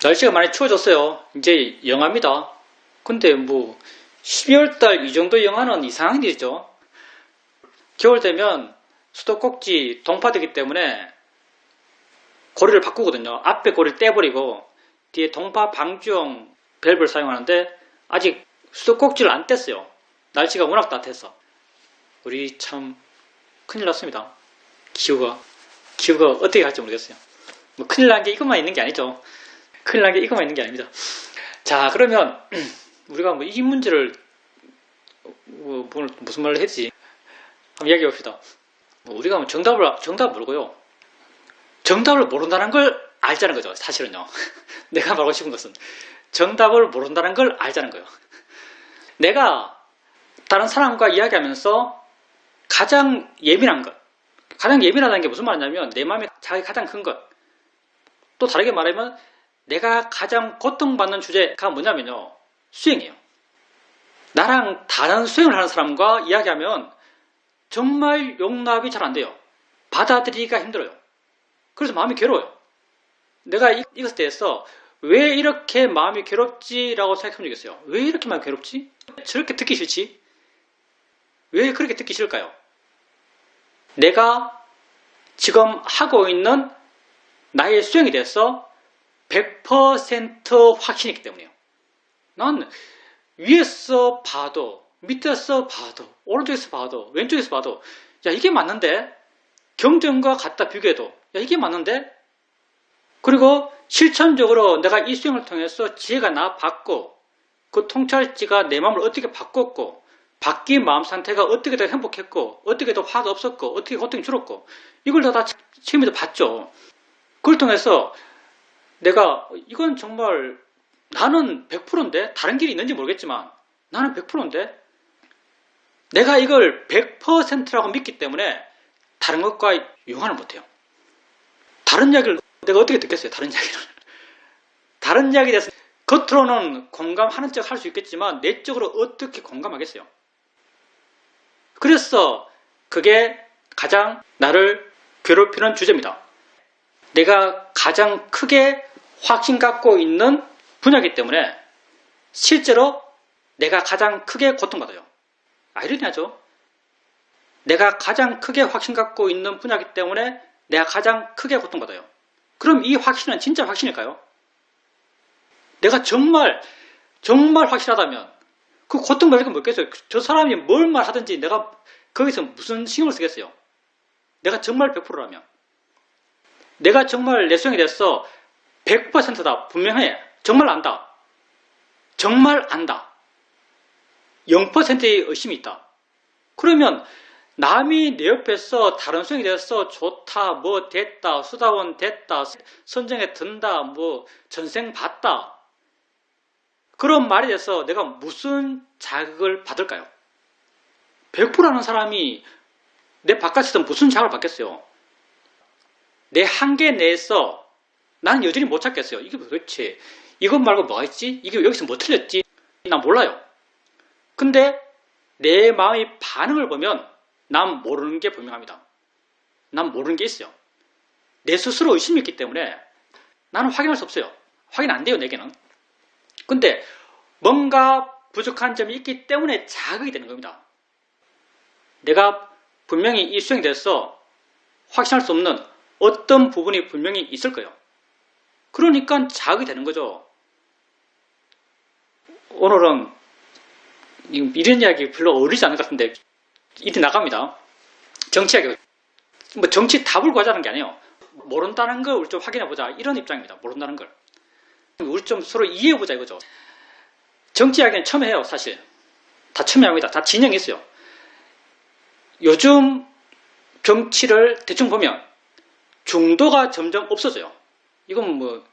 날씨가 많이 추워졌어요. 이제 영하입니다. 근데 뭐 12월달 이 정도 영하는 이상한 일이죠. 겨울 되면 수도꼭지 동파되기 때문에 고리를 바꾸거든요. 앞에 고리를 떼버리고 뒤에 동파 방지용 밸브를 사용하는데 아직 수도꼭지를 안 뗐어요. 날씨가 워낙 따뜻해서. 우리 참 큰일 났습니다. 기후가 어떻게 갈지 모르겠어요. 뭐 큰일 난 게 이것만 있는 게 아니죠. 큰일 난 게 이것만 있는 게 아닙니다. 자, 그러면 우리가 뭐 이 문제를 무슨 말을 했지? 한번 이야기해 봅시다. 우리가 뭐 정답 모르고요. 정답을 모른다는 걸 알자는 거죠. 사실은요. 내가 말하고 싶은 것은 정답을 모른다는 걸 알자는 거예요. 내가 다른 사람과 이야기하면서 가장 예민한 것, 가장 예민하다는 게 무슨 말이냐면 내 마음이 자기 가장 큰 것. 또 다르게 말하면 내가 가장 고통받는 주제가 뭐냐면요. 수행이에요. 나랑 다른 수행을 하는 사람과 이야기하면 정말 용납이 잘 안 돼요. 받아들이기가 힘들어요. 그래서 마음이 괴로워요. 내가 이것에 대해서 왜 이렇게 마음이 괴롭지라고 생각해 본 적이 있어요. 왜 이렇게 마음이 괴롭지? 저렇게 듣기 싫지? 왜 그렇게 듣기 싫을까요? 내가 지금 하고 있는 나의 수행에 대해서 100% 확신이 있기 때문이에요. 난 위에서 봐도 밑에서 봐도 오른쪽에서 봐도 왼쪽에서 봐도 야 이게 맞는데? 경전과 갖다 비교해도 야 이게 맞는데? 그리고 실천적으로 내가 이 수행을 통해서 지혜가 나 받고 그 통찰지가 내 마음을 어떻게 바꿨고 바뀐 마음 상태가 어떻게 더 행복했고 어떻게 더 화가 없었고 어떻게 고통이 줄었고 이걸 다 체험해서 봤죠. 그걸 통해서 내가 이건 정말 나는 100%인데 다른 길이 있는지 모르겠지만 나는 100%인데 내가 이걸 100%라고 믿기 때문에 다른 것과 융화를 못해요. 다른 이야기를 내가 어떻게 듣겠어요? 다른 이야기를. 다른 이야기에 대해서 겉으로는 공감하는 척 할 수 있겠지만 내적으로 어떻게 공감하겠어요? 그래서 그게 가장 나를 괴롭히는 주제입니다. 내가 가장 크게 확신 갖고 있는 분야이기 때문에 실제로 내가 가장 크게 고통받아요. 아이러니하죠? 내가 가장 크게 확신 갖고 있는 분야이기 때문에 내가 가장 크게 고통받아요. 그럼 이 확신은 진짜 확신일까요? 내가 정말 확실하다면 그 고통받을 건 뭐겠어요? 저 사람이 뭘 말하든지 내가 거기서 무슨 신경을 쓰겠어요? 내가 정말 100%라면 내가 정말 내 수행에 대해서 100%다. 분명해. 정말 안다. 정말 안다. 0%의 의심이 있다. 그러면 남이 내 옆에서 다른 수행에 대해서 좋다, 뭐 됐다, 수다원 됐다, 선정에 든다, 뭐 전생 봤다. 그런 말에 대해서 내가 무슨 자극을 받을까요? 100%라는 사람이 내 바깥에서 무슨 자극을 받겠어요? 내 한계 내에서 나는 여전히 못 찾겠어요. 이게 도대체 이것 말고 뭐가 있지? 이게 여기서 뭐 틀렸지? 난 몰라요. 근데 내 마음의 반응을 보면 난 모르는 게 분명합니다. 난 모르는 게 있어요. 내 스스로 의심이 있기 때문에 나는 확인할 수 없어요. 확인 안 돼요, 내게는. 근데 뭔가 부족한 점이 있기 때문에 자극이 되는 겁니다. 내가 분명히 이 수행에 대해서 확신할 수 없는 어떤 부분이 분명히 있을 거예요. 그러니까 자극이 되는 거죠. 오늘은 이런 이야기 별로 어울리지 않을 것 같은데 이리 나갑니다. 정치 이야기. 뭐 정치 답을 구하자는 게 아니에요. 모른다는 걸 우리 좀 확인해보자. 이런 입장입니다. 모른다는 걸. 우리 좀 서로 이해해보자 이거죠. 정치 이야기는 처음 해요. 사실. 다 처음 합니다. 다 진영이 있어요. 요즘 정치를 대충 보면 중도가 점점 없어져요. 이건 뭐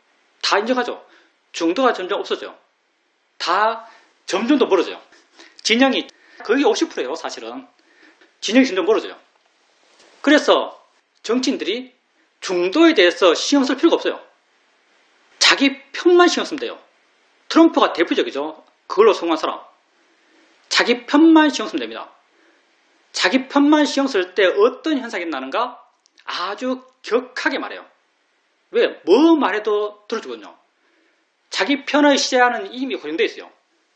다 인정하죠. 중도가 점점 없어져요. 다 점점 더 멀어져요. 진영이 거의 50%예요. 사실은. 진영이 점점 멀어져요. 그래서 정치인들이 중도에 대해서 신경 쓸 필요가 없어요. 자기 편만 신경 쓰면 돼요. 트럼프가 대표적이죠. 그걸로 성공한 사람. 자기 편만 신경 쓰면 됩니다. 자기 편만 신경 쓸 때 어떤 현상이 나는가? 아주 격하게 말해요. 왜? 뭐 말해도 들어주거든요. 자기 편의 시제하는 이미 고정되어 있어요.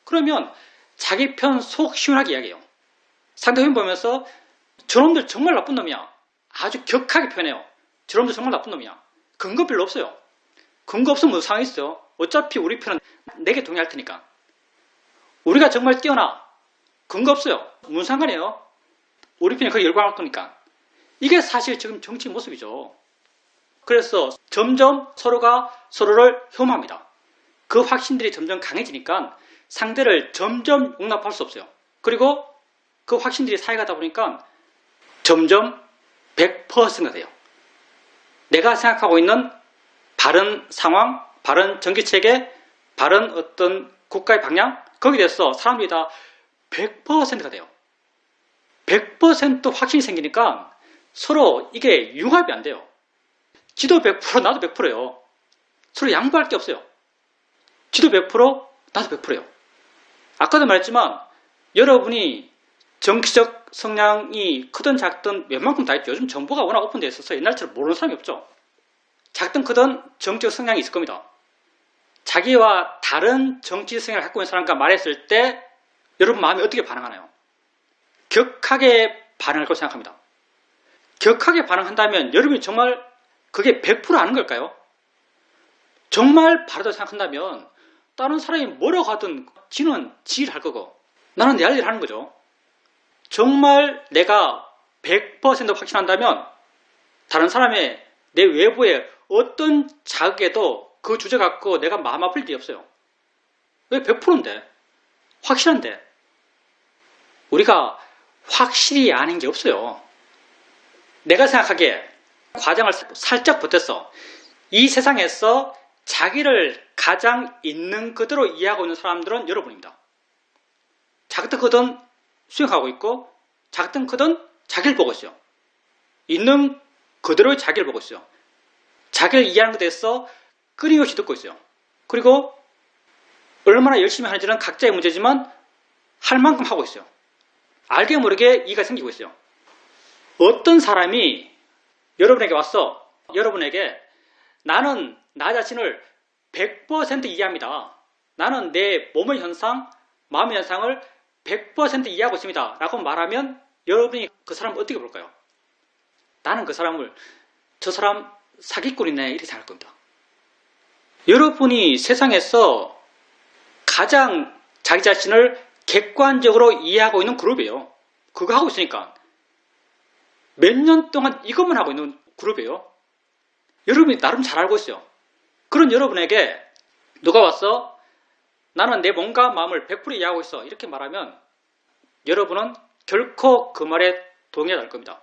그러면 자기 편 속 시원하게 이야기해요. 상대편 보면서 저놈들 정말 나쁜 놈이야. 아주 격하게 표현해요. 저놈들 정말 나쁜 놈이야. 근거 별로 없어요. 근거 없으면 무슨 상황이 있어요. 어차피 우리 편은 내게 동의할 테니까. 우리가 정말 뛰어나. 근거 없어요. 무슨 상관이에요. 우리 편이 거기 열광할 거니까. 이게 사실 지금 정치 모습이죠. 그래서 점점 서로가 서로를 혐오합니다. 그 확신들이 점점 강해지니까 상대를 점점 용납할 수 없어요. 그리고 그 확신들이 쌓여가다 보니까 점점 100%가 돼요. 내가 생각하고 있는 바른 상황, 바른 정치체계, 바른 어떤 국가의 방향, 거기에 대해서 사람들이 다 100%가 돼요. 100% 확신이 생기니까 서로 이게 융합이 안 돼요. 지도 100%, 나도 100%예요. 서로 양보할 게 없어요. 지도 100%, 나도 100%예요. 아까도 말했지만 여러분이 정치적 성향이 크든 작든 웬만큼 다 있죠. 요즘 정보가 워낙 오픈되어 있어서 옛날처럼 모르는 사람이 없죠. 작든 크든 정치적 성향이 있을 겁니다. 자기와 다른 정치 성향을 갖고 있는 사람과 말했을 때 여러분 마음이 어떻게 반응하나요? 격하게 반응할 거라고 생각합니다. 격하게 반응한다면 여러분이 정말 그게 100% 아는 걸까요? 정말 바르다고 생각한다면 다른 사람이 뭐라고 하든 지는 지 일 할 거고 나는 내 할 일 하는 거죠. 정말 내가 100% 확신한다면 다른 사람의 내 외부에 어떤 자극에도 그 주제 갖고 내가 마음 아플 일이 없어요. 왜 100%인데? 확실한데? 우리가 확실히 아는 게 없어요. 내가 생각하기에 과정을 살짝 보태서 이 세상에서 자기를 가장 있는 그대로 이해하고 있는 사람들은 여러분입니다. 작든 크든 수용하고 있고 작든 크든 자기를 보고 있어요. 있는 그대로의 자기를 보고 있어요. 자기를 이해하는 것에 대해서 끊임없이 듣고 있어요. 그리고 얼마나 열심히 하는지는 각자의 문제지만 할 만큼 하고 있어요. 알게 모르게 이해가 생기고 있어요. 어떤 사람이 여러분에게 와서 여러분에게 나는 나 자신을 100% 이해합니다. 나는 내 몸의 현상, 마음의 현상을 100% 이해하고 있습니다. 라고 말하면 여러분이 그 사람을 어떻게 볼까요? 나는 그 사람을 저 사람 사기꾼이네 이렇게 생각할 겁니다. 여러분이 세상에서 가장 자기 자신을 객관적으로 이해하고 있는 그룹이에요. 그거 하고 있으니까 몇 년 동안 이것만 하고 있는 그룹이에요. 여러분이 나름 잘 알고 있어요. 그런 여러분에게 누가 와서 나는 내 몸과 마음을 100% 이해하고 있어 이렇게 말하면 여러분은 결코 그 말에 동의하지 않을 겁니다.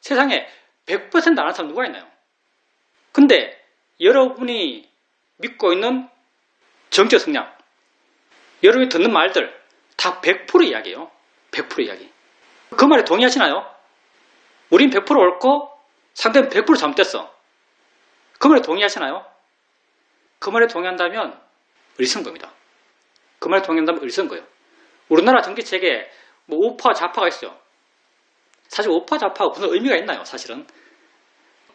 세상에 100% 아는 사람 누가 있나요? 근데 여러분이 믿고 있는 정치적 성향, 여러분이 듣는 말들 다 100% 이야기예요. 100% 이야기. 그 말에 동의하시나요? 우린 100% 옳고 상대는 100% 잘못됐어. 그 말에 동의하시나요? 그 말에 동의한다면 어리석은 겁니다. 그 말에 동의한다면 어리석은 거예요. 우리나라 정치체계에 뭐 우파와 좌파가 있어요. 사실 우파 좌파가 무슨 의미가 있나요? 사실은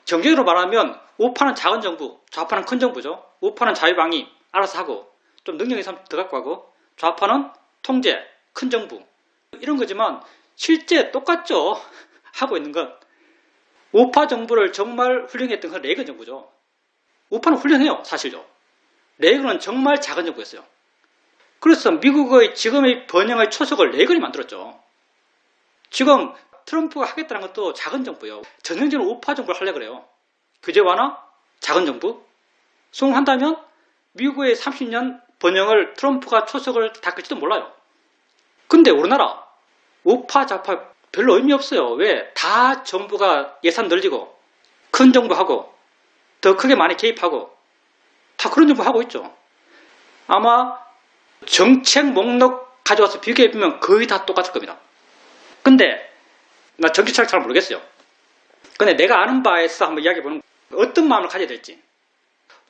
정적으로 말하면 우파는 작은 정부, 좌파는 큰 정부죠. 우파는 자유방위 알아서 하고 좀 능력 있는 사람 더 갖고 하고 좌파는 통제, 큰 정부 이런 거지만 실제 똑같죠. 하고 있는 건 우파 정부를 정말 훌륭했던 건 레이건 정부죠. 우파는 훌륭해요. 사실요. 레이건은 정말 작은 정부였어요. 그래서 미국의 지금의 번영의 초석을 레이건이 만들었죠. 지금 트럼프가 하겠다는 것도 작은 정부예요. 전형적인 우파 정부를 하려고 그래요. 규제 완화, 작은 정부. 수긍한다면 미국의 30년 번영을 트럼프가 초석을 닦을지도 몰라요. 근데 우리나라 우파 좌파 별로 의미 없어요. 왜? 다 정부가 예산 늘리고 큰 정부하고 더 크게 많이 개입하고 다 그런 정부 하고 있죠. 아마 정책 목록 가져와서 비교해보면 거의 다 똑같을 겁니다. 근데 나 정치철학 잘 모르겠어요. 근데 내가 아는 바에서 한번 이야기해보는 어떤 마음을 가져야 될지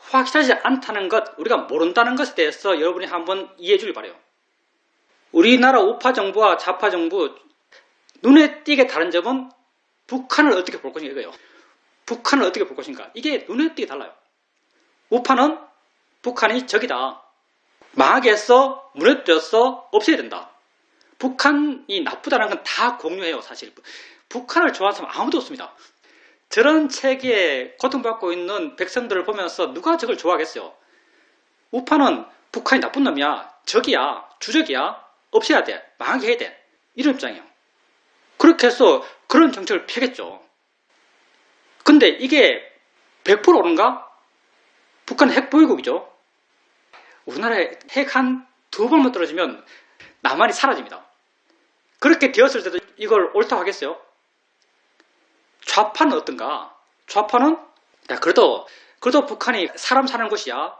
확실하지 않다는 것, 우리가 모른다는 것에 대해서 여러분이 한번 이해해 주길 바라요. 우리나라 우파 정부와 좌파 정부 눈에 띄게 다른 점은 북한을 어떻게 볼 것인가 이거예요. 북한을 어떻게 볼 것인가. 이게 눈에 띄게 달라요. 우파는 북한이 적이다. 망하게 했어, 무너뜨렸어, 없애야 된다. 북한이 나쁘다는 건 다 공유해요, 사실. 북한을 좋아하는 사람 아무도 없습니다. 저런 체계에 고통받고 있는 백성들을 보면서 누가 저걸 좋아하겠어요? 우파는 북한이 나쁜 놈이야, 적이야, 주적이야, 없애야 돼, 망하게 해야 돼. 이런 입장이에요. 그렇게 해서 그런 정책을 펴겠죠. 근데 이게 100% 옳은가? 북한은 핵 보유국이죠. 우리나라에 핵 한 2번만 떨어지면 남한이 사라집니다. 그렇게 되었을 때도 이걸 옳다고 하겠어요? 좌파는 어떤가? 좌파는 야, 그래도 북한이 사람 사는 곳이야.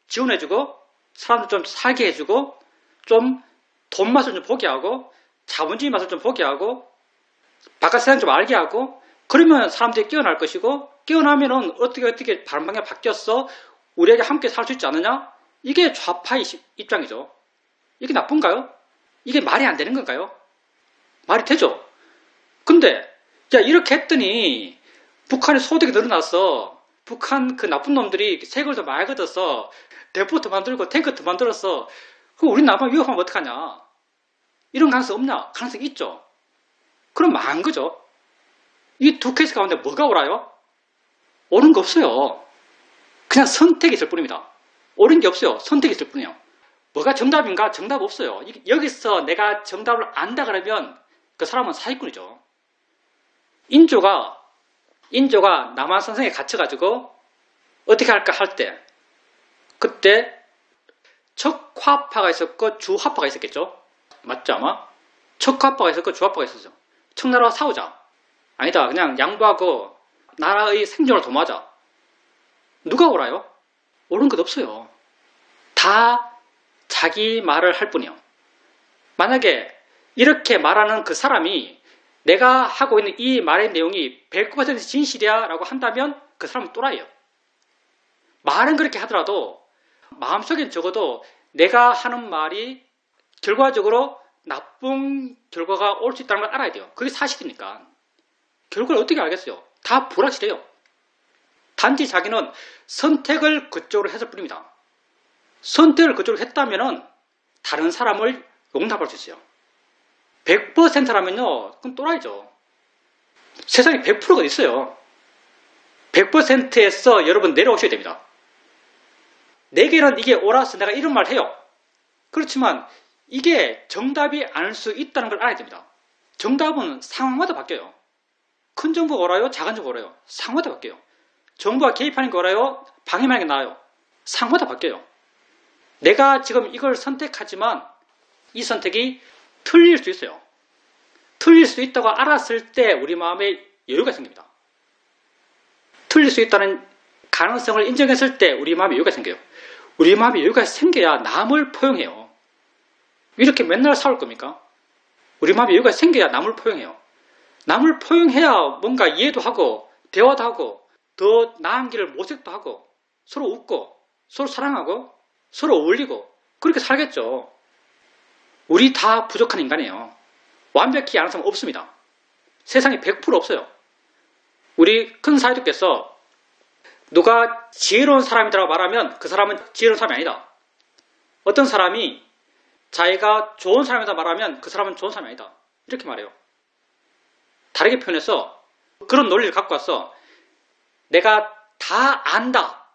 지원해주고 사람들 좀 살게 해주고 좀 돈 맛을 좀 보게 하고 자본주의 맛을 좀 보게 하고 바깥 세상 좀 알게 하고 그러면 사람들이 깨어날 것이고 깨어나면은 어떻게 바른 방향 바뀌었어? 우리에게 함께 살 수 있지 않느냐? 이게 좌파의 입장이죠. 이게 나쁜가요? 이게 말이 안 되는 건가요? 말이 되죠. 근데 야 이렇게 했더니 북한의 소득이 늘어났어. 북한 그 나쁜 놈들이 세금을 더 많이 걷어서 대포트 만들고 탱크트 만들었어. 그럼 우리 남한 위협하면 어떡하냐? 이런 가능성 없냐? 가능성 있죠. 그럼 망한 거죠. 이 두 케이스 가운데 뭐가 옳아요? 옳은 거 없어요. 그냥 선택이 있을 뿐입니다. 옳은 게 없어요. 선택이 있을 뿐이에요. 뭐가 정답인가? 정답 없어요. 여기서 내가 정답을 안다 그러면 그 사람은 사기꾼이죠. 인조가 남한산성에 갇혀가지고 어떻게 할까 할 때 그때 척화파가 있었고 주화파가 있었겠죠. 맞죠 아마? 척화파가 있었고 주화파가 있었죠. 청나라와 싸우자. 아니다. 그냥 양보하고 나라의 생존을 도모하자. 누가 옳아요? 옳은 것 없어요. 다 자기 말을 할 뿐이요. 만약에 이렇게 말하는 그 사람이 내가 하고 있는 이 말의 내용이 100% 진실이야 라고 한다면 그 사람은 또라이예요. 말은 그렇게 하더라도 마음속엔 적어도 내가 하는 말이 결과적으로 나쁜 결과가 올 수 있다는 걸 알아야 돼요. 그게 사실이니까. 결과를 어떻게 알겠어요? 다 불확실해요. 단지 자기는 선택을 그쪽으로 했을 뿐입니다. 선택을 그쪽으로 했다면 다른 사람을 용납할 수 있어요. 100%라면요, 그건 또라이죠. 세상에 100%가 있어요. 100%에서 여러분 내려오셔야 됩니다. 내게는 이게 옳아서 내가 이런 말 해요. 그렇지만 이게 정답이 아닐 수 있다는 걸 알아야 됩니다. 정답은 상황마다 바뀌어요. 큰 정부가 옳아요? 작은 정부가 옳아요? 상황마다 바뀌어요. 정부가 개입하는 게 옳아요? 방해하는 게 나아요? 상황마다 바뀌어요. 내가 지금 이걸 선택하지만 이 선택이 틀릴 수 있어요. 틀릴 수 있다고 알았을 때 우리 마음에 여유가 생깁니다. 틀릴 수 있다는 가능성을 인정했을 때 우리 마음에 여유가 생겨요. 우리 마음에 여유가 생겨야 남을 포용해요. 이렇게 맨날 싸울 겁니까? 우리 마음에 여유가 생겨야 남을 포용해요. 남을 포용해야 뭔가 이해도 하고 대화도 하고 더 나은 길을 모색도 하고 서로 웃고 서로 사랑하고 서로 어울리고 그렇게 살겠죠. 우리 다 부족한 인간이에요. 완벽히 아는 사람 없습니다. 세상에 100% 없어요. 우리 큰 사회도께서 누가 지혜로운 사람이라고 말하면 그 사람은 지혜로운 사람이 아니다. 어떤 사람이 자기가 좋은 사람이다 말하면 그 사람은 좋은 사람이 아니다. 이렇게 말해요. 다르게 표현해서 그런 논리를 갖고 와서 내가 다 안다.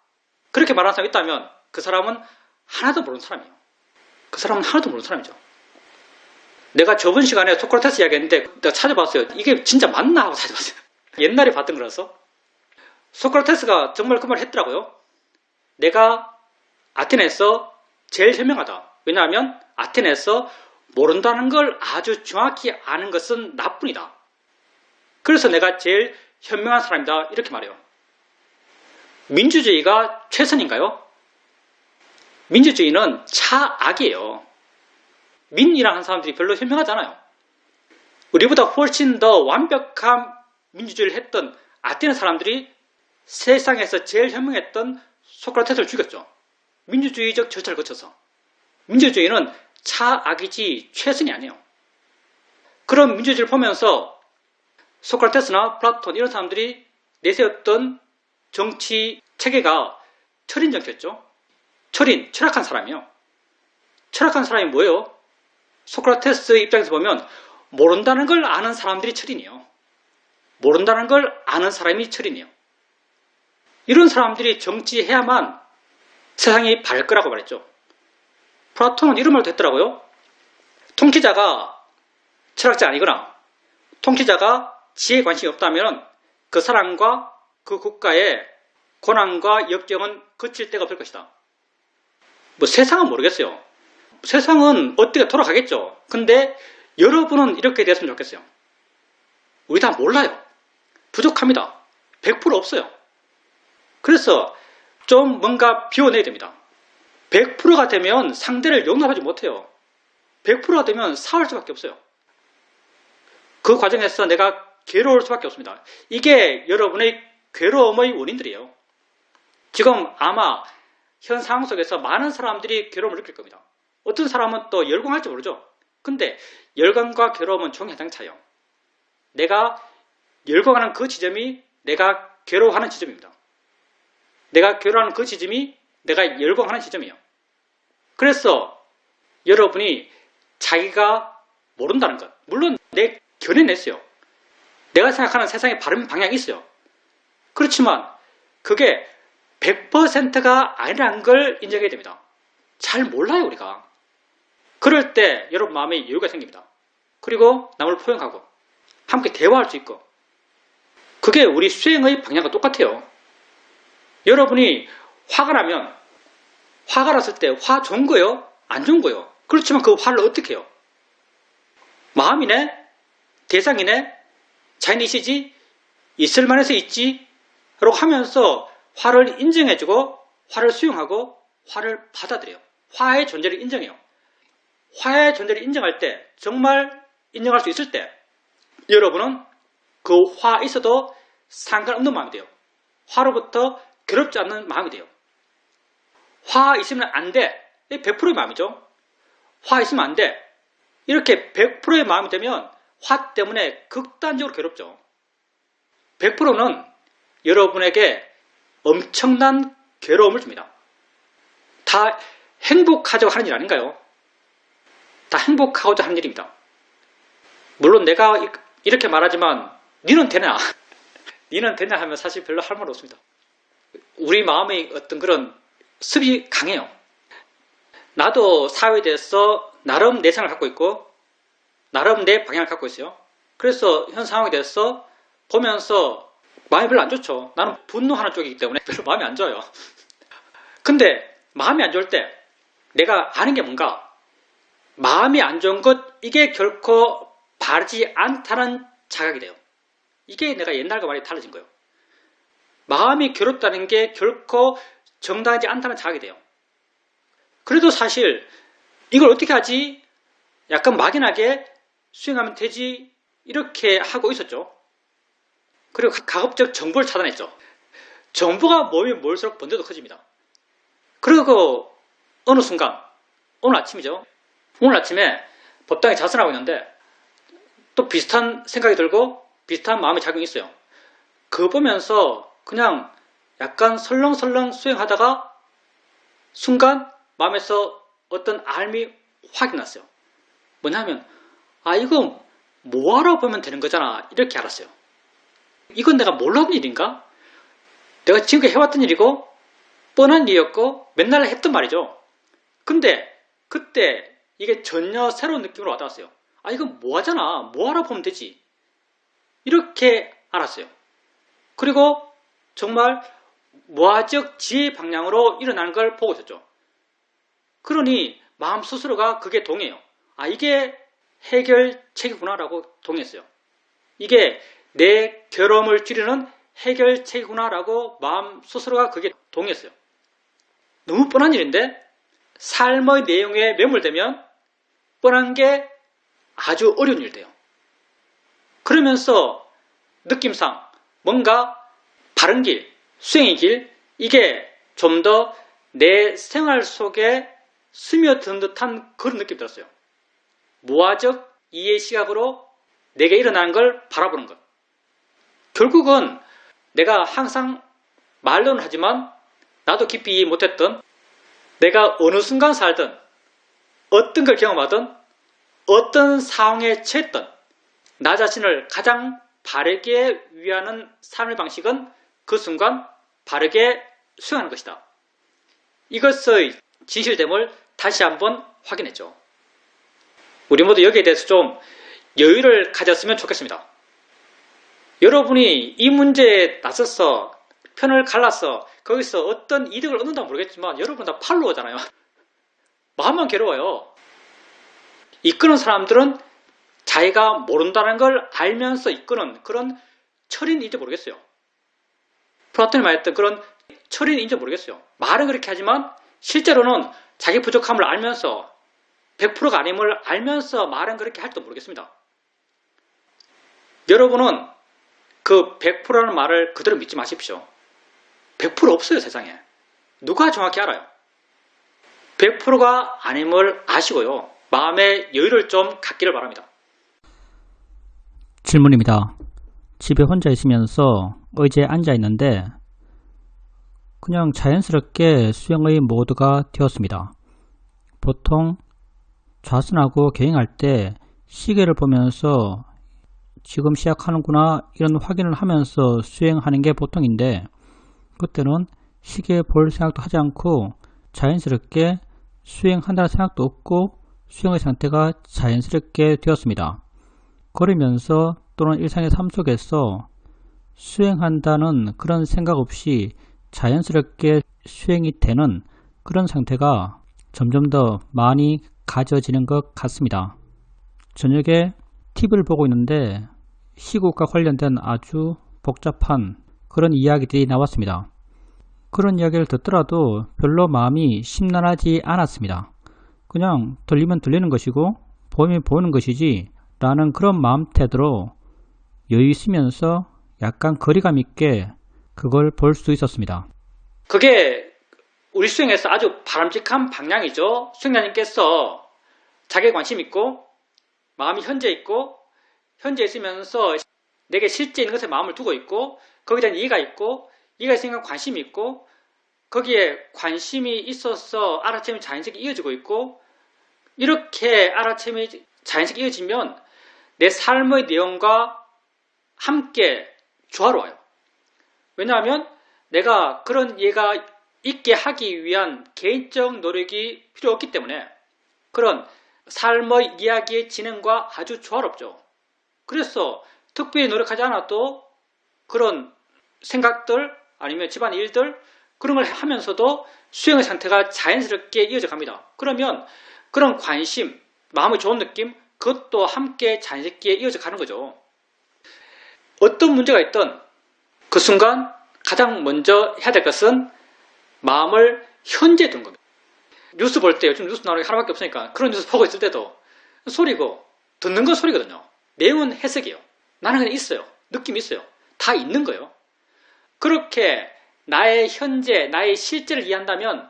그렇게 말하는 사람이 있다면 그 사람은 하나도 모르는 사람이에요. 그 사람은 하나도 모르는 사람이죠. 내가 저번 시간에 소크라테스 이야기했는데 내가 찾아봤어요. 이게 진짜 맞나 하고 찾아봤어요. 옛날에 봤던 거라서. 소크라테스가 정말 그 말을 했더라고요. 내가 아테네에서 제일 현명하다. 왜냐하면 아테네에서 모른다는 걸 아주 정확히 아는 것은 나뿐이다. 그래서 내가 제일 현명한 사람이다. 이렇게 말해요. 민주주의가 최선인가요? 민주주의는 차악이에요. 민이라는 하는 사람들이 별로 현명하잖아요. 우리보다 훨씬 더 완벽한 민주주의를 했던 아테네 사람들이 세상에서 제일 현명했던 소크라테스를 죽였죠. 민주주의적 절차를 거쳐서. 민주주의는 차악이지 최선이 아니에요. 그런 민주주의를 보면서 소크라테스나 플라톤 이런 사람들이 내세웠던 정치 체계가 철인 정치였죠. 철인, 철학한 사람이요. 철학한 사람이 뭐예요? 소크라테스 입장에서 보면 모른다는 걸 아는 사람들이 철인이에요. 모른다는 걸 아는 사람이 철인이에요. 이런 사람들이 정치해야만 세상이 바를 거라고 말했죠. 플라톤은 이런 말도 했더라고요. 통치자가 철학자 아니거나 통치자가 지혜에 관심이 없다면 그 사람과 그 국가의 고난과 역경은 그칠 데가 없을 것이다. 뭐 세상은 모르겠어요. 세상은 어떻게 돌아가겠죠. 근데 여러분은 이렇게 됐으면 좋겠어요. 우리 다 몰라요. 부족합니다. 100% 없어요. 그래서 좀 뭔가 비워내야 됩니다. 100%가 되면 상대를 용납하지 못해요. 100%가 되면 싸울 수밖에 없어요. 그 과정에서 내가 괴로울 수밖에 없습니다. 이게 여러분의 괴로움의 원인들이에요. 지금 아마 현 상황 속에서 많은 사람들이 괴로움을 느낄 겁니다. 어떤 사람은 또 열광할지 모르죠. 근데 열광과 괴로움은 종해당차예요. 내가 열광하는 그 지점이 내가 괴로워하는 지점입니다. 내가 괴로워하는 그 지점이 내가 열광하는 지점이에요. 그래서 여러분이 자기가 모른다는 것, 물론 내 견해냈어요. 내가 생각하는 세상의 바른 방향이 있어요. 그렇지만 그게 100%가 아니라는 걸 인정해야 됩니다. 잘 몰라요, 우리가. 그럴 때 여러분 마음에 여유가 생깁니다. 그리고 남을 포용하고 함께 대화할 수 있고, 그게 우리 수행의 방향과 똑같아요. 여러분이 화가 나면, 화가 났을 때 화 좋은 거예요? 안 좋은 거예요? 그렇지만 그 화를 어떻게 해요? 마음이네? 대상이네? 자인이시지? 있을만해서 있지? 라고 하면서 화를 인정해주고 화를 수용하고 화를 받아들여요. 화의 존재를 인정해요. 화의 존재를 인정할 때, 정말 인정할 수 있을 때 여러분은 그 화 있어도 상관없는 마음이 돼요. 화로부터 괴롭지 않는 마음이 돼요. 화 있으면 안 돼. 100%의 마음이죠. 화 있으면 안 돼. 이렇게 100%의 마음이 되면 화 때문에 극단적으로 괴롭죠. 100%는 여러분에게 엄청난 괴로움을 줍니다. 다 행복하자고 하는 일 아닌가요? 다 행복하고자 하는 일입니다. 물론 내가 이렇게 말하지만 니는 되냐? 니는 되냐 하면 사실 별로 할 말 없습니다. 우리 마음의 어떤 그런 습이 강해요. 나도 사회에 대해서 나름 내상을 갖고 있고 나름 내 방향을 갖고 있어요. 그래서 현 상황에 대해서 보면서 마음이 별로 안 좋죠. 나는 분노하는 쪽이기 때문에 별로 마음이 안 좋아요. 근데 마음이 안 좋을 때 내가 아는 게 뭔가, 마음이 안 좋은 것, 이게 결코 바르지 않다는 자각이 돼요. 이게 내가 옛날과 많이 달라진 거예요. 마음이 괴롭다는 게 결코 정당하지 않다는 자각이 돼요. 그래도 사실 이걸 어떻게 하지? 약간 막연하게 수행하면 되지, 이렇게 하고 있었죠. 그리고 가급적 정보를 차단했죠. 정보가 모이면 모일수록 번뇌도 커집니다. 그리고 어느 순간, 오늘 아침이죠. 오늘 아침에 법당에 자선하고 있는데 또 비슷한 생각이 들고 비슷한 마음의 작용이 있어요. 그거 보면서 그냥 약간 설렁설렁 수행하다가 순간 마음에서 어떤 알미 확 났어요. 뭐냐면, 아, 이거 뭐하러 보면 되는 거잖아, 이렇게 알았어요. 이건 내가 몰랐던 일인가? 내가 지금까지 해왔던 일이고 뻔한 일이었고 맨날 했던 말이죠. 근데 그때 이게 전혀 새로운 느낌으로 와닿았어요. 아, 이건 뭐하잖아, 뭐하러 보면 되지, 이렇게 알았어요. 그리고 정말 무아적 지혜의 방향으로 일어나는 걸 보고 있었죠. 그러니 마음 스스로가 그게 동해요. 아, 이게 해결책이구나라고 동했어요. 이게 내 괴로움을 줄이는 해결책이구나라고 마음 스스로가 그게 동했어요. 너무 뻔한 일인데 삶의 내용에 매몰되면 뻔한 게 아주 어려운 일이 돼요. 그러면서 느낌상 뭔가 바른 길, 수행의 길, 이게 좀 더 내 생활 속에 스며든 듯한 그런 느낌이 들었어요. 무아적 이해의 시각으로 내게 일어나는 걸 바라보는 것. 결국은 내가 항상 말로는 하지만 나도 깊이 이해 못했던 내가 어느 순간 살든 어떤 걸 경험하든 어떤 상황에 처했든 나 자신을 가장 바르게 위하는 삶의 방식은 그 순간 바르게 수행하는 것이다. 이것의 진실됨을 다시 한번 확인했죠. 우리 모두 여기에 대해서 좀 여유를 가졌으면 좋겠습니다. 여러분이 이 문제에 나서서 편을 갈라서 거기서 어떤 이득을 얻는다 모르겠지만 여러분 다 팔로워잖아요. 마음만 괴로워요. 이끄는 사람들은 자기가 모른다는 걸 알면서 이끄는 그런 철인인지 모르겠어요. 플라톤이 말했던 그런 철인인지 모르겠어요. 말은 그렇게 하지만 실제로는 자기 부족함을 알면서 100%가 아님을 알면서 말은 그렇게 할지도 모르겠습니다. 여러분은 그 100%라는 말을 그대로 믿지 마십시오. 100% 없어요, 세상에. 누가 정확히 알아요? 100%가 아님을 아시고요. 마음의 여유를 좀 갖기를 바랍니다. 질문입니다. 집에 혼자 있으면서 의자에 앉아 있는데 그냥 자연스럽게 수행의 모드가 되었습니다. 보통 좌선하고 경행할 때 시계를 보면서 지금 시작하는구나 이런 확인을 하면서 수행하는 게 보통인데 그때는 시계 볼 생각도 하지 않고 자연스럽게 수행한다는 생각도 없고 수행의 상태가 자연스럽게 되었습니다. 걸으면서 또는 일상의 삶 속에서 수행한다는 그런 생각 없이 자연스럽게 수행이 되는 그런 상태가 점점 더 많이 가져지는 것 같습니다. 저녁에 TV를 보고 있는데 시국과 관련된 아주 복잡한 그런 이야기들이 나왔습니다. 그런 이야기를 듣더라도 별로 마음이 심란하지 않았습니다. 그냥 들리면 들리는 것이고 보이면 보이는 것이지 라는 그런 마음 태도로 여유 있으면서 약간 거리감 있게 그걸 볼 수 있었습니다. 그게 우리 수행에서 아주 바람직한 방향이죠. 수행자님께서 자기에 관심 있고 마음이 현재 있고 현재 있으면서 내게 실제 있는 것에 마음을 두고 있고 거기에 대한 이해가 있고 이해가 있으니까 관심이 있고 거기에 관심이 있어서 알아채림이 자연스럽게 이어지고 있고 이렇게 알아채림이 자연스럽게 이어지면 내 삶의 내용과 함께 조화로워요. 왜냐하면 내가 그런 이해가 있게 하기 위한 개인적 노력이 필요 없기 때문에 그런 삶의 이야기의 진행과 아주 조화롭죠. 그래서 특별히 노력하지 않아도 그런 생각들 아니면 집안 일들 그런 걸 하면서도 수행의 상태가 자연스럽게 이어져 갑니다. 그러면 그런 관심, 마음의 좋은 느낌 그것도 함께 자연스럽게 이어져 가는 거죠. 어떤 문제가 있든 그 순간 가장 먼저 해야 될 것은 마음을 현재에 두는 겁니다. 뉴스 볼 때 요즘 뉴스 나오는 게 하나밖에 없으니까 그런 뉴스 보고 있을 때도 소리고 듣는 건 소리거든요. 내용은 해석이에요. 나는 그냥 있어요. 느낌이 있어요. 다 있는 거예요. 그렇게 나의 현재, 나의 실제를 이해한다면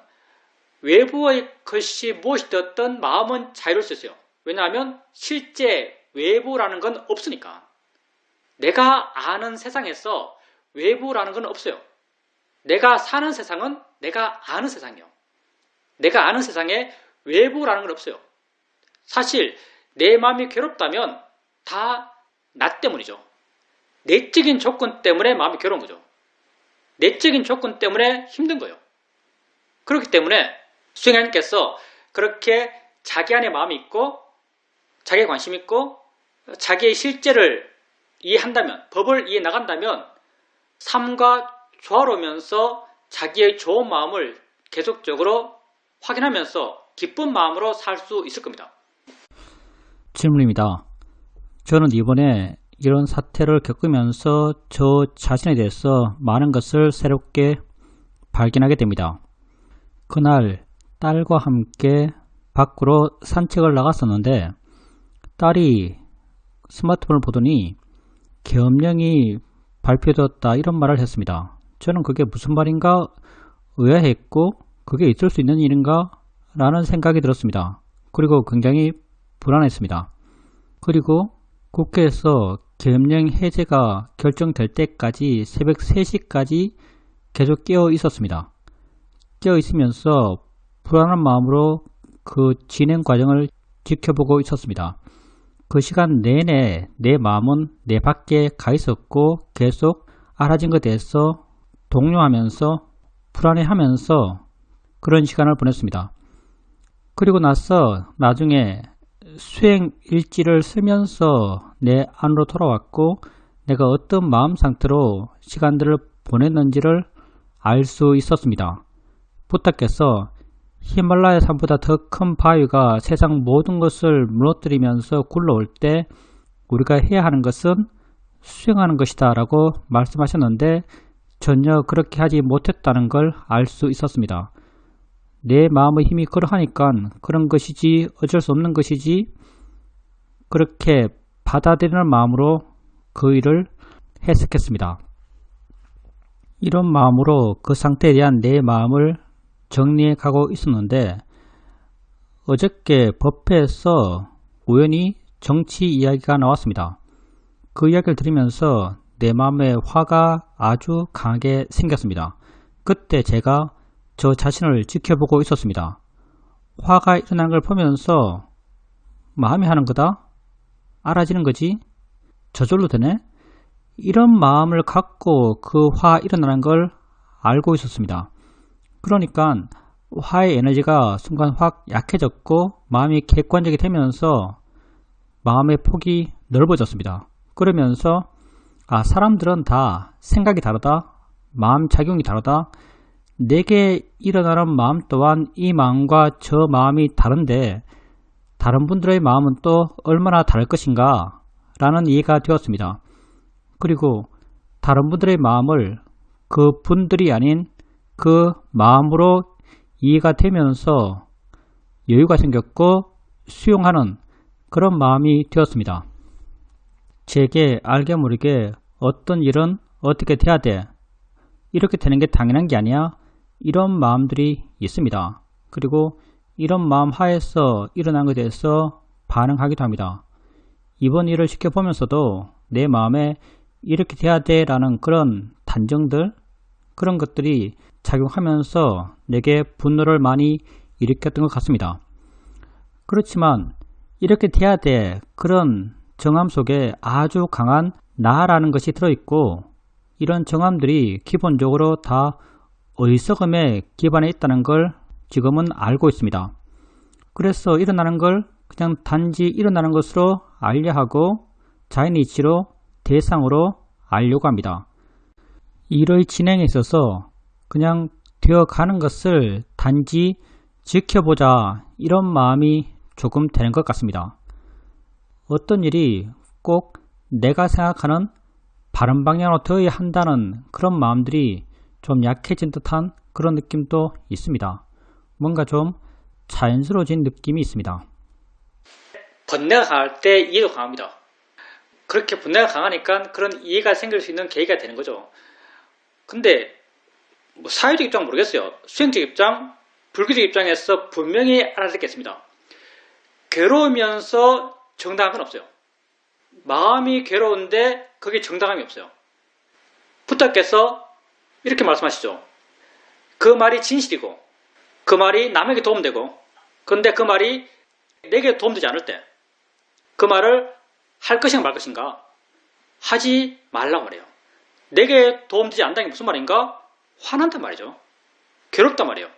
외부의 것이 무엇이 되었든 마음은 자유로울 수 있어요. 왜냐하면 실제 외부라는 건 없으니까. 내가 아는 세상에서 외부라는 건 없어요. 내가 사는 세상은 내가 아는 세상이에요. 내가 아는 세상에 외부라는 건 없어요. 사실 내 마음이 괴롭다면 다 나 때문이죠. 내적인 조건 때문에 마음이 괴로운 거죠. 내적인 조건 때문에 힘든 거예요. 그렇기 때문에 수행자님께서 그렇게 자기 안에 마음이 있고 자기에 관심 있고 자기의 실제를 이해한다면 법을 이해 나간다면 삶과 조화로우면서 자기의 좋은 마음을 계속적으로 확인하면서 기쁜 마음으로 살 수 있을 겁니다. 질문입니다. 저는 이번에 이런 사태를 겪으면서 저 자신에 대해서 많은 것을 새롭게 발견하게 됩니다. 그날 딸과 함께 밖으로 산책을 나갔었는데 딸이 스마트폰을 보더니 계엄령이 발표되었다 이런 말을 했습니다. 저는 그게 무슨 말인가 의아했고 그게 있을 수 있는 일인가 라는 생각이 들었습니다. 그리고 굉장히 불안했습니다. 그리고 국회에서 계엄령 해제가 결정될 때까지 새벽 3시까지 계속 깨어 있었습니다. 깨어 있으면서 불안한 마음으로 그 진행 과정을 지켜보고 있었습니다. 그 시간 내내 내 마음은 내 밖에 가 있었고 계속 알아진 것에 대해서 동요하면서 불안해하면서 그런 시간을 보냈습니다. 그리고 나서 나중에 수행 일지를 쓰면서 내 안으로 돌아왔고 내가 어떤 마음 상태로 시간들을 보냈는지를 알 수 있었습니다. 부탁께서 히말라야 산보다 더 큰 바위가 세상 모든 것을 무너뜨리면서 굴러올 때 우리가 해야 하는 것은 수행하는 것이다 라고 말씀하셨는데 전혀 그렇게 하지 못했다는 걸 알 수 있었습니다. 내 마음의 힘이 그러하니까 그런 것이지 어쩔 수 없는 것이지 그렇게 받아들이는 마음으로 그 일을 해석했습니다. 이런 마음으로 그 상태에 대한 내 마음을 정리해 가고 있었는데 어저께 법회에서 우연히 정치 이야기가 나왔습니다. 그 이야기를 들으면서 내 마음에 화가 아주 강하게 생겼습니다. 그때 제가 저 자신을 지켜보고 있었습니다. 화가 일어나는 걸 보면서 마음이 하는 거다? 알아지는 거지? 저절로 되네? 이런 마음을 갖고 그 화 일어나는 걸 알고 있었습니다. 그러니까 화의 에너지가 순간 확 약해졌고 마음이 객관적이 되면서 마음의 폭이 넓어졌습니다. 그러면서 사람들은 다 생각이 다르다. 마음 작용이 다르다. 내게 일어나는 마음 또한 이 마음과 저 마음이 다른데 다른 분들의 마음은 또 얼마나 다를 것인가 라는 이해가 되었습니다. 그리고 다른 분들의 마음을 그 분들이 아닌 그 마음으로 이해가 되면서 여유가 생겼고 수용하는 그런 마음이 되었습니다. 제게 알게 모르게 어떤 일은 어떻게 돼야 돼? 이렇게 되는 게 당연한 게 아니야? 이런 마음들이 있습니다. 그리고 이런 마음 하에서 일어난 것에 대해서 반응하기도 합니다. 이번 일을 지켜보면서도 내 마음에 이렇게 돼야 돼 라는 그런 단정들, 그런 것들이 작용하면서 내게 분노를 많이 일으켰던 것 같습니다. 그렇지만 이렇게 돼야 돼 그런 정함 속에 아주 강한 나라는 것이 들어있고 이런 정함들이 기본적으로 다 어리석음에 기반해 있다는 걸 지금은 알고 있습니다. 그래서 일어나는 걸 그냥 단지 일어나는 것으로 알려 하고 자연이치로 대상으로 알려고 합니다. 일의 진행에 있어서 그냥 되어가는 것을 단지 지켜보자 이런 마음이 조금 되는 것 같습니다. 어떤 일이 꼭 내가 생각하는 바른 방향으로 되어야 한다는 그런 마음들이 좀 약해진 듯한 그런 느낌도 있습니다. 뭔가 좀 자연스러워진 느낌이 있습니다. 번뇌가 강할 때 이해도 강합니다. 그렇게 번뇌가 강하니까 그런 이해가 생길 수 있는 계기가 되는 거죠. 근데 뭐 사회적 입장 모르겠어요. 수행적 입장, 불교적 입장에서 분명히 알아듣겠습니다. 괴로우면서 정당한 건 없어요. 마음이 괴로운데 그게 정당함이 없어요. 부처께서 이렇게 말씀하시죠. 그 말이 진실이고 그 말이 남에게 도움되고 그런데 그 말이 내게 도움되지 않을 때 그 말을 할 것인가 말 것인가 하지 말라고 말해요. 내게 도움되지 않다는 게 무슨 말인가? 화난단 말이죠. 괴롭단 말이에요.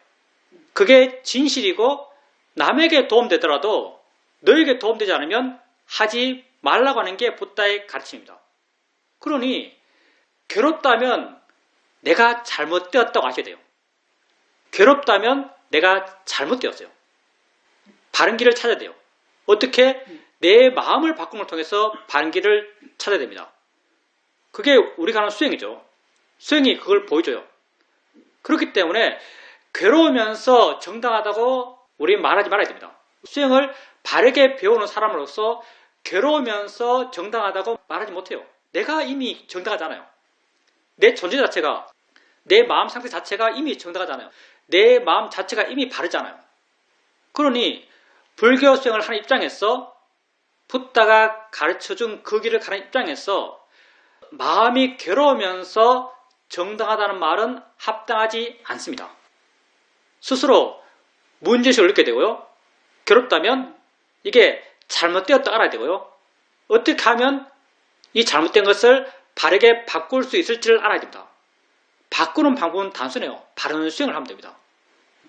그게 진실이고 남에게 도움되더라도 너에게 도움되지 않으면 하지 말라고 하는 게 부다의 가르침입니다. 그러니 괴롭다면 내가 잘못되었다고 아셔야 돼요. 괴롭다면 내가 잘못되었어요. 바른 길을 찾아야 돼요. 어떻게? 내 마음을 바꿈을 통해서 바른 길을 찾아야 됩니다. 그게 우리가 하는 수행이죠. 수행이 그걸 보여줘요. 그렇기 때문에 괴로우면서 정당하다고 우리 말하지 말아야 됩니다. 수행을 바르게 배우는 사람으로서 괴로우면서 정당하다고 말하지 못해요. 내가 이미 정당하잖아요. 내 존재 자체가, 내 마음 상태 자체가 이미 정당하잖아요. 내 마음 자체가 이미 바르잖아요. 그러니 불교 수행을 하는 입장에서 부다가 가르쳐준 그 길을 가는 입장에서 마음이 괴로우면서 정당하다는 말은 합당하지 않습니다. 스스로 문제의식을 느끼게 되고요. 괴롭다면 이게 잘못되었다 알아야 되고요. 어떻게 하면 이 잘못된 것을 바르게 바꿀 수 있을지를 알아야 됩니다. 바꾸는 방법은 단순해요. 바른 수행을 하면 됩니다.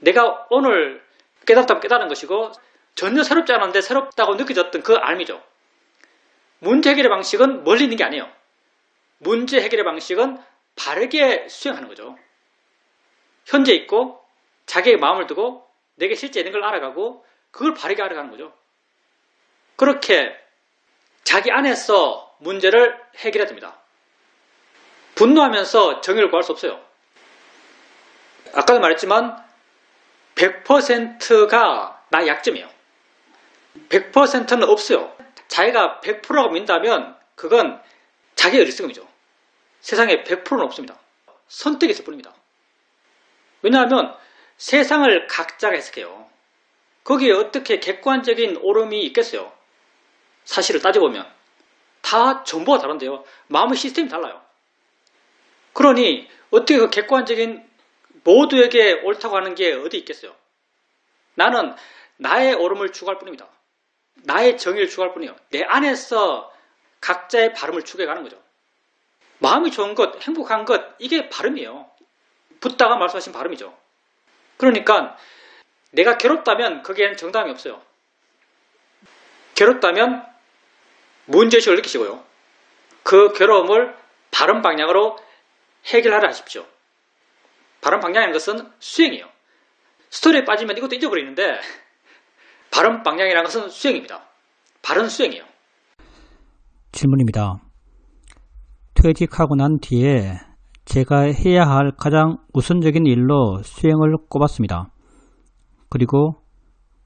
내가 오늘 깨닫다면 깨달은 것이고 전혀 새롭지 않은데 새롭다고 느껴졌던 그 알미죠. 문제 해결의 방식은 멀리 있는 게 아니에요. 문제 해결의 방식은 바르게 수행하는 거죠. 현재 있고 자기의 마음을 두고 내게 실제 있는 걸 알아가고 그걸 바르게 알아가는 거죠. 그렇게 자기 안에서 문제를 해결해야 됩니다. 분노하면서 정의를 구할 수 없어요. 아까도 말했지만 100%가 나의 약점이에요. 100%는 없어요. 자기가 100%라고 믿는다면 그건 자기의 어리석음이죠. 세상에 100%는 없습니다. 선택이 있을 뿐입니다. 왜냐하면 세상을 각자가 해석해요. 거기에 어떻게 객관적인 옳음이 있겠어요? 사실을 따져보면 다 정보가 다른데요. 마음의 시스템이 달라요. 그러니 어떻게 그 객관적인 모두에게 옳다고 하는 게 어디 있겠어요? 나는 나의 옳음을 추구할 뿐입니다. 나의 정의를 추구할 뿐이에요. 내 안에서 각자의 발음을 추구해가는 거죠. 마음이 좋은 것, 행복한 것, 이게 발음이에요. 붓다가 말씀하신 발음이죠. 그러니까 내가 괴롭다면 거기에는 정당함이 없어요. 괴롭다면 문제의식을 느끼시고요. 그 괴로움을 바른 방향으로 해결하려 하십시오. 바른 방향이라는 것은 수행이에요. 스토리에 빠지면 이것도 잊어버리는데 바른 방향이라는 것은 수행입니다. 바른 수행이에요. 질문입니다. 퇴직하고 난 뒤에 제가 해야 할 가장 우선적인 일로 수행을 꼽았습니다. 그리고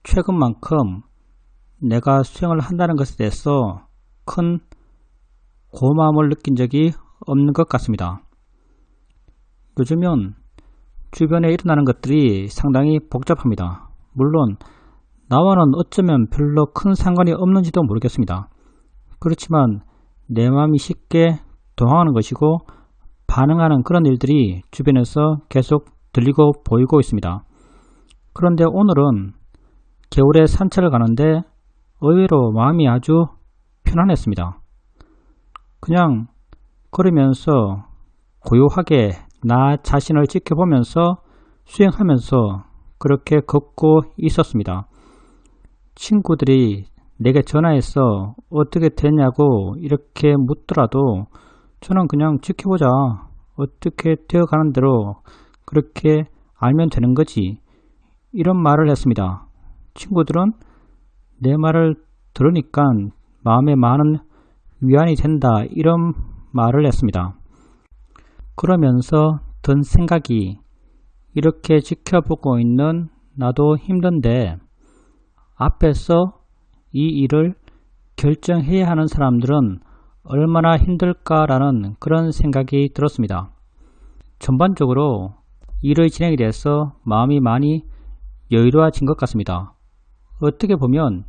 최근만큼 내가 수행을 한다는 것에 대해서 큰 고마움을 느낀 적이 없는 것 같습니다. 요즘은 주변에 일어나는 것들이 상당히 복잡합니다. 물론 나와는 어쩌면 별로 큰 상관이 없는지도 모르겠습니다. 그렇지만 내 마음이 쉽게 동항하는 것이고 반응하는 그런 일들이 주변에서 계속 들리고 보이고 있습니다. 그런데 오늘은 겨울에 산책을 가는데 의외로 마음이 아주 편안했습니다. 그냥 걸으면서 고요하게 나 자신을 지켜보면서 수행하면서 그렇게 걷고 있었습니다. 친구들이 내게 전화해서 어떻게 됐냐고 이렇게 묻더라도 저는 그냥 지켜보자. 어떻게 되어가는 대로 그렇게 알면 되는 거지. 이런 말을 했습니다. 친구들은 내 말을 들으니까 마음에 많은 위안이 된다. 이런 말을 했습니다. 그러면서 든 생각이 이렇게 지켜보고 있는 나도 힘든데 앞에서 이 일을 결정해야 하는 사람들은 얼마나 힘들까라는 그런 생각이 들었습니다. 전반적으로 일의 진행에 대해서 마음이 많이 여유로워진 것 같습니다. 어떻게 보면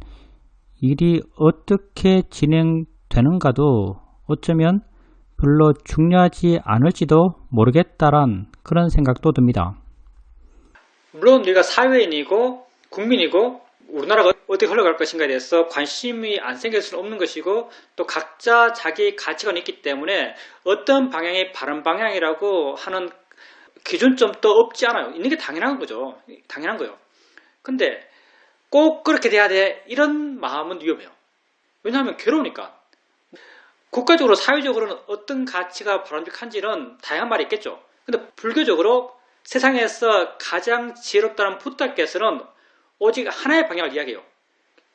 일이 어떻게 진행되는가도 어쩌면 별로 중요하지 않을지도 모르겠다란 그런 생각도 듭니다. 물론 우리가 사회인이고 국민이고 우리나라가 어떻게 흘러갈 것인가에 대해서 관심이 안 생길 수는 없는 것이고 또 각자 자기 가치관이 있기 때문에 어떤 방향이 바른 방향이라고 하는 기준점도 없지 않아요. 있는 게 당연한 거죠. 당연한 거예요. 근데 꼭 그렇게 돼야 돼 이런 마음은 위험해요. 왜냐하면 괴로우니까. 국가적으로 사회적으로는 어떤 가치가 바람직한지는 다양한 말이 있겠죠. 근데 불교적으로 세상에서 가장 지혜롭다는 부처께서는 오직 하나의 방향을 이야기해요.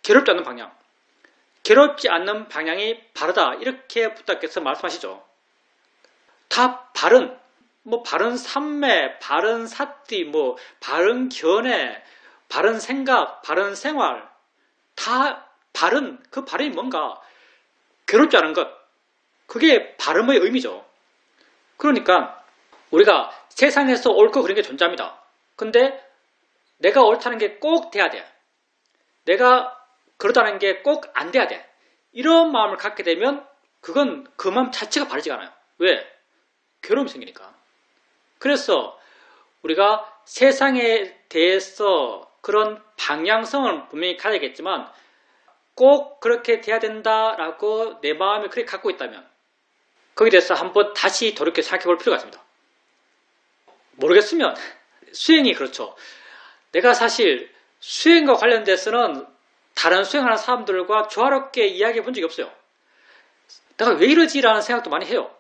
괴롭지 않는 방향. 괴롭지 않는 방향이 바르다. 이렇게 부처께서 말씀하시죠. 다 바른, 바른 삼매, 바른 사띠, 바른 견해, 바른 생각, 바른 생활. 다 바른, 그 바른이 뭔가? 괴롭지 않은 것. 그게 바름의 의미죠. 그러니까 우리가 세상에서 옳고 그른 게 존재합니다. 근데 내가 옳다는 게 꼭 돼야 돼. 내가 그러다는 게 꼭 안 돼야 돼. 이런 마음을 갖게 되면 그건 그 마음 자체가 바르지가 않아요. 왜? 괴로움이 생기니까. 그래서 우리가 세상에 대해서 그런 방향성을 분명히 가져야겠지만 꼭 그렇게 돼야 된다라고 내 마음에 그렇게 갖고 있다면 거기에 대해서 한번 다시 돌이켜 생각해 볼 필요가 있습니다. 모르겠으면 수행이 그렇죠. 내가 사실 수행과 관련돼서는 다른 수행하는 사람들과 조화롭게 이야기해 본 적이 없어요. 내가 왜 이러지라는 생각도 많이 해요.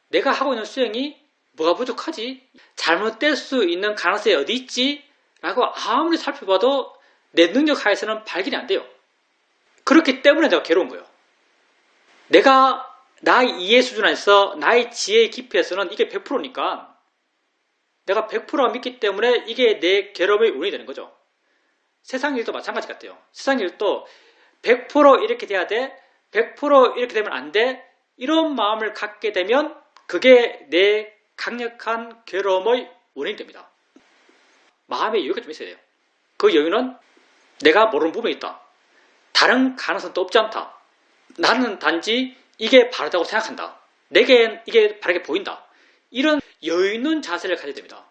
내가 하고 있는 수행이 뭐가 부족하지? 잘못될 수 있는 가능성이 어디 있지? 라고 아무리 살펴봐도 내 능력 하에서는 발견이 안 돼요. 그렇기 때문에 내가 괴로운 거예요. 내가 나의 이해 수준 안에서 나의 지혜의 깊이에서는 이게 100%니까 내가 100% 믿기 때문에 이게 내 괴로움의 원인이 되는 거죠. 세상 일도 마찬가지 같아요. 세상 일도 100% 이렇게 돼야 돼, 100% 이렇게 되면 안 돼, 이런 마음을 갖게 되면 그게 내 강력한 괴로움의 원인이 됩니다. 마음의 여유가 좀 있어야 돼요. 그 여유는 내가 모르는 부분이 있다. 다른 가능성도 없지 않다. 나는 단지 이게 바르다고 생각한다. 내겐 이게 바르게 보인다. 이런 여유 있는 자세를 가져야 됩니다.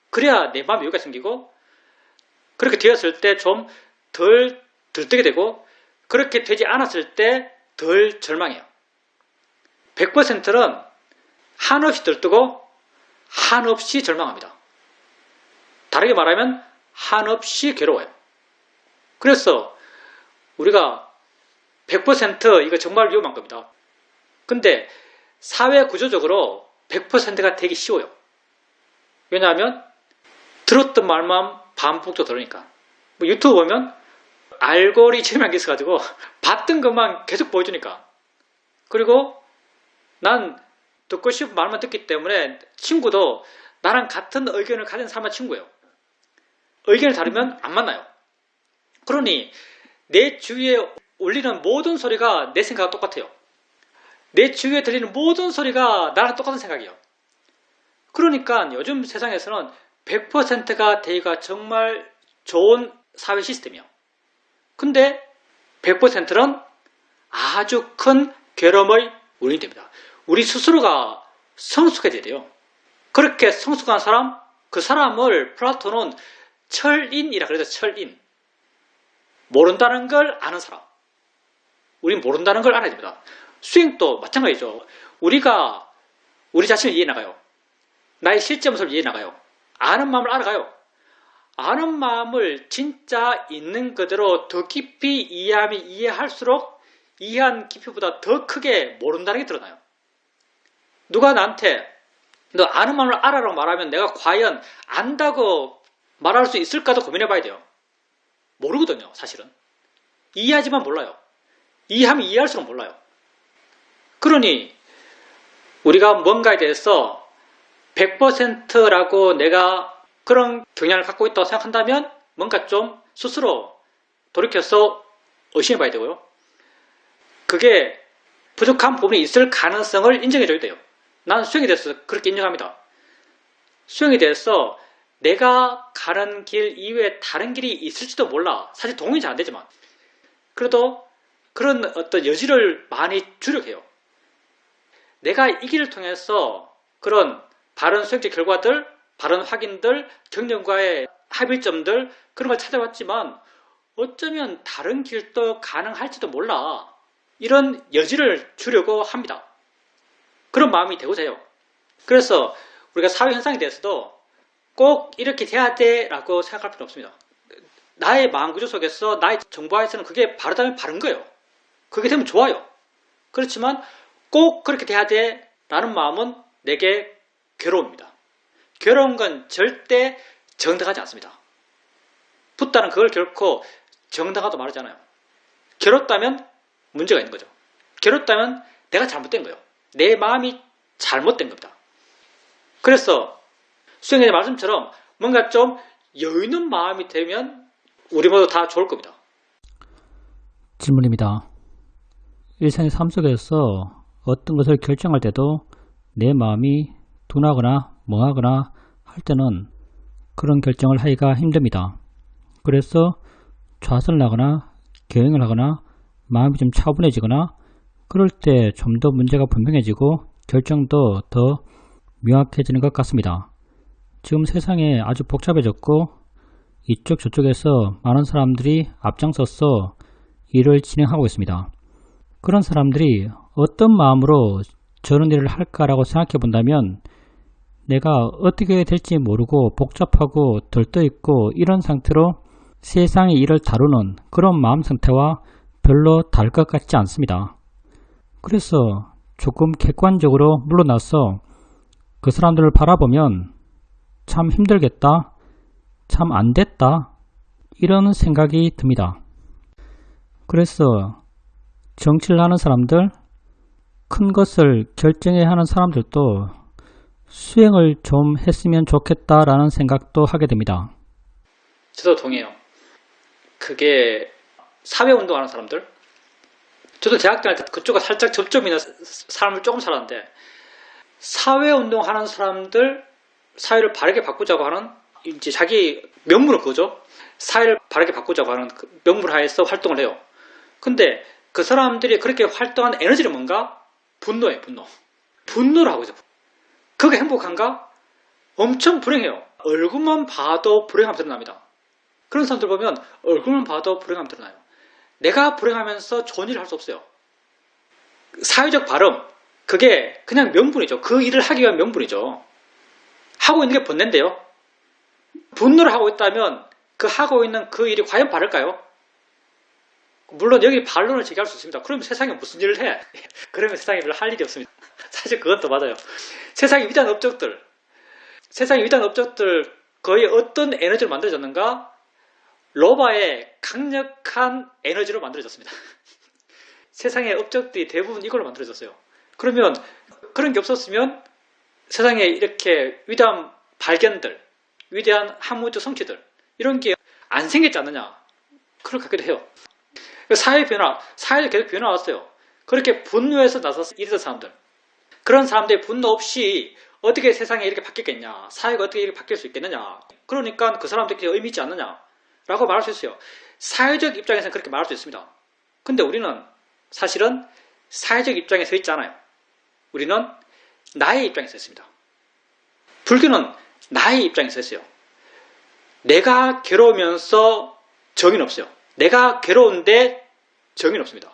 그래야 내 마음에 여유가 생기고 그렇게 되었을 때 좀 덜 들뜨게 되고 그렇게 되지 않았을 때 덜 절망해요. 100%는 한없이 들뜨고 한없이 절망합니다. 다르게 말하면 한없이 괴로워요. 그래서 우리가 100% 이거 정말 위험한 겁니다. 근데 사회 구조적으로 100%가 되기 쉬워요. 왜냐하면 들었던 말만 반복적으로 들으니까. 뭐 유튜브 보면 알고리즘이라는 게 있어가지고 봤던 것만 계속 보여주니까. 그리고 난 듣고 싶은 말만 듣기 때문에 친구도 나랑 같은 의견을 가진 사람만 친구예요. 의견이 다르면 안 만나요. 그러니 내 주위에 울리는 모든 소리가 내 생각과 똑같아요. 내 주위에 들리는 모든 소리가 나랑 똑같은 생각이에요. 그러니까 요즘 세상에서는 100%가 되기가 정말 좋은 사회 시스템이에요. 근데 100%는 아주 큰 괴로움의 원인이 됩니다. 우리 스스로가 성숙해져야 돼요. 그렇게 성숙한 사람, 그 사람을 플라톤은 철인이라 그래서 철인. 모른다는 걸 아는 사람. 우린 모른다는 걸 알아야 됩니다. 수행도 마찬가지죠. 우리가 우리 자신을 이해해 나가요. 나의 실제 모습을 이해해 나가요. 아는 마음을 알아가요. 아는 마음을 진짜 있는 그대로 더 깊이 이해하면 이해할수록 이해한 깊이보다 더 크게 모른다는 게 드러나요. 누가 나한테 너 아는 마음을 알아라고 말하면 내가 과연 안다고 말할 수 있을까도 고민해 봐야 돼요. 모르거든요, 사실은. 이해하지만 몰라요. 이해하면 이해할수록 몰라요. 그러니 우리가 뭔가에 대해서 100%라고 내가 그런 경향을 갖고 있다고 생각한다면 뭔가 좀 스스로 돌이켜서 의심해 봐야 되고요. 그게 부족한 부분이 있을 가능성을 인정해 줘야 돼요. 난 수행에 대해서 그렇게 인정합니다. 수행에 대해서 내가 가는 길 이외에 다른 길이 있을지도 몰라. 사실 동의는 잘 안 되지만 그래도 그런 어떤 여지를 많이 주려고 해요. 내가 이 길을 통해서 그런 바른 수행적 결과들, 바른 확인들, 경전과의 합일점들 그런 걸 찾아왔지만 어쩌면 다른 길도 가능할지도 몰라. 이런 여지를 주려고 합니다. 그런 마음이 되고자 해요. 그래서 우리가 사회 현상에 대해서도 꼭 이렇게 돼야 돼 라고 생각할 필요 없습니다. 나의 마음 구조 속에서 나의 정보화에서는 그게 바르다면 바른 거예요. 그게 되면 좋아요. 그렇지만 꼭 그렇게 돼야 돼 라는 마음은 내게 괴로움입니다. 괴로운 건 절대 정당하지 않습니다. 붓다는 그걸 결코 정당하다고 말하잖아요. 괴롭다면 문제가 있는 거죠. 괴롭다면 내가 잘못된 거예요. 내 마음이 잘못된 겁니다. 그래서 수행의 말씀처럼 뭔가 좀 여유 있는 마음이 되면 우리 모두 다 좋을 겁니다. 질문입니다. 일상의 삶 속에서 어떤 것을 결정할 때도 내 마음이 둔하거나 멍하거나 할 때는 그런 결정을 하기가 힘듭니다. 그래서 좌선을 하거나 경영을 하거나 마음이 좀 차분해지거나 그럴 때 좀 더 문제가 분명해지고 결정도 더 명확해지는 것 같습니다. 지금 세상이 아주 복잡해졌고 이쪽 저쪽에서 많은 사람들이 앞장서서 일을 진행하고 있습니다. 그런 사람들이 어떤 마음으로 저런 일을 할까라고 생각해 본다면 내가 어떻게 될지 모르고 복잡하고 들떠있고 이런 상태로 세상의 일을 다루는 그런 마음 상태와 별로 다를 것 같지 않습니다. 그래서 조금 객관적으로 물러나서 그 사람들을 바라보면 참 힘들겠다, 참 안됐다 이런 생각이 듭니다. 그래서 정치를 하는 사람들, 큰 것을 결정해야 하는 사람들도 수행을 좀 했으면 좋겠다라는 생각도 하게 됩니다. 저도 동의해요. 그게 사회운동하는 사람들, 저도 대학 다닐 때 그쪽과 살짝 접점이 있는 사람을 조금 살았는데, 사회운동하는 사람들, 사회를 바르게 바꾸자고 하는 이제 자기 명분은 그거죠. 사회를 바르게 바꾸자고 하는 그 명분 하에서 활동을 해요. 근데 그 사람들이 그렇게 활동한 에너지는 뭔가? 분노예요, 분노. 분노를 하고 있어요. 그게 행복한가? 엄청 불행해요. 얼굴만 봐도 불행함 드러납니다. 그런 사람들 보면 얼굴만 봐도 불행함 드러나요. 내가 불행하면서 좋은 일을 할 수 없어요. 사회적 발음, 그게 그냥 명분이죠. 그 일을 하기 위한 명분이죠. 하고 있는 게 번뇌인데요. 분노를 하고 있다면 그 하고 있는 그 일이 과연 바를까요? 물론 여기 반론을 제기할 수 있습니다. 그러면 세상에 무슨 일을 해? 그러면 세상에 별로 할 일이 없습니다. 사실 그것도 맞아요. 세상의 위대한 업적들 거의 어떤 에너지로 만들어졌는가? 로바의 강력한 에너지로 만들어졌습니다. 세상의 업적들이 대부분 이걸로 만들어졌어요. 그러면 그런 게 없었으면 세상에 이렇게 위대한 발견들, 위대한 학문적 성취들 이런 게 안 생겼지 않느냐? 그걸 갖기도 해요. 사회 변화, 사회도 계속 변화왔어요. 그렇게 분노해서 나서서 일했던 사람들, 그런 사람들의 분노 없이 어떻게 세상이 이렇게 바뀌겠냐, 사회가 어떻게 이렇게 바뀔 수 있겠느냐, 그러니까 그 사람들끼리 의미 있지 않느냐 라고 말할 수 있어요. 사회적 입장에서는 그렇게 말할 수 있습니다. 근데 우리는 사실은 사회적 입장에 서 있지 않아요. 우리는 나의 입장에 서 있습니다. 불교는 나의 입장에 서 있어요. 내가 괴로우면서 정의는 없어요. 내가 괴로운데 정의는 없습니다.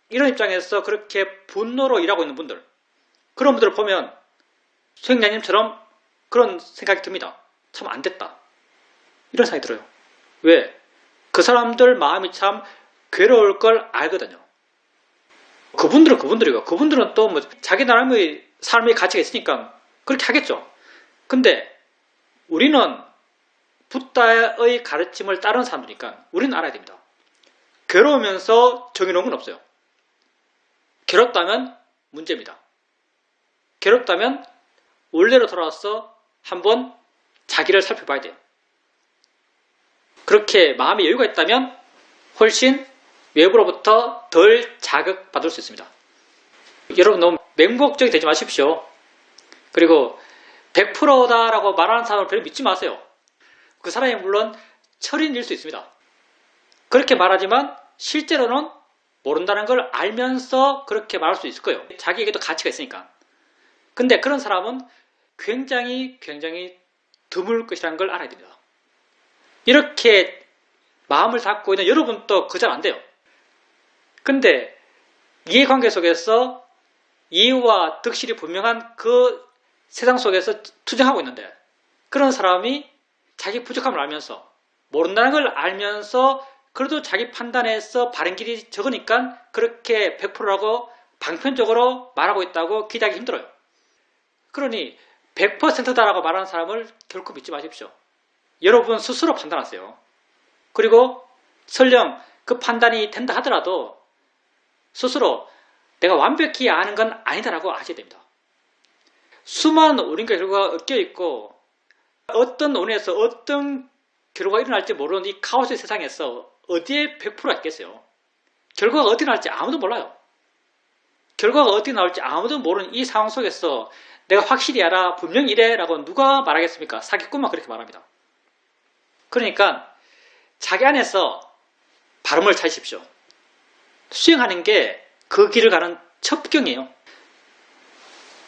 이런 입장에서 그렇게 분노로 일하고 있는 분들, 그런 분들을 보면 수행자님처럼 그런 생각이 듭니다. 참 안됐다, 이런 생각이 들어요. 왜? 그 사람들 마음이 참 괴로울 걸 알거든요. 그분들은 그분들이고, 그분들은 또 뭐 자기 나름의 삶의 가치가 있으니까 그렇게 하겠죠. 근데 우리는 붓다의 가르침을 따르는 사람들이니까 우리는 알아야 됩니다. 괴로우면서 정의로운 건 없어요. 괴롭다면 문제입니다. 괴롭다면 원래로 돌아와서 한번 자기를 살펴봐야 돼요. 그렇게 마음의 여유가 있다면 훨씬 외부로부터 덜 자극받을 수 있습니다. 여러분 너무 맹목적이 되지 마십시오. 그리고 100%다라고 말하는 사람을 별로 믿지 마세요. 그 사람이 물론 철인일 수 있습니다. 그렇게 말하지만 실제로는 모른다는 걸 알면서 그렇게 말할 수 있을 거예요. 자기에게도 가치가 있으니까. 근데 그런 사람은 굉장히 드물 것이라는 걸 알아야 됩니다. 이렇게 마음을 닫고 있는 여러분도 그 잘 안 돼요. 근데 이해관계 속에서 이해와 득실이 분명한 그 세상 속에서 투쟁하고 있는데, 그런 사람이 자기 부족함을 알면서, 모른다는 걸 알면서 그래도 자기 판단에서 바른 길이 적으니까 그렇게 100%라고 방편적으로 말하고 있다고 기대하기 힘들어요. 그러니 100%다라고 말하는 사람을 결코 믿지 마십시오. 여러분 스스로 판단하세요. 그리고 설령 그 판단이 된다 하더라도 스스로 내가 완벽히 아는 건 아니다라고 아셔야 됩니다. 수많은 원인과 결과가 엮여 있고 어떤 원인에서 어떤 결과가 일어날지 모르는 이 카오스의 세상에서 어디에 100%가 있겠어요. 결과가 어떻게 나올지 아무도 몰라요. 결과가 어떻게 나올지 아무도 모르는 이 상황 속에서 내가 확실히 알아, 분명히 이래 라고 누가 말하겠습니까? 사기꾼만 그렇게 말합니다. 그러니까 자기 안에서 발음을 찾으십시오. 수행하는 게 그 길을 가는 첩경이에요.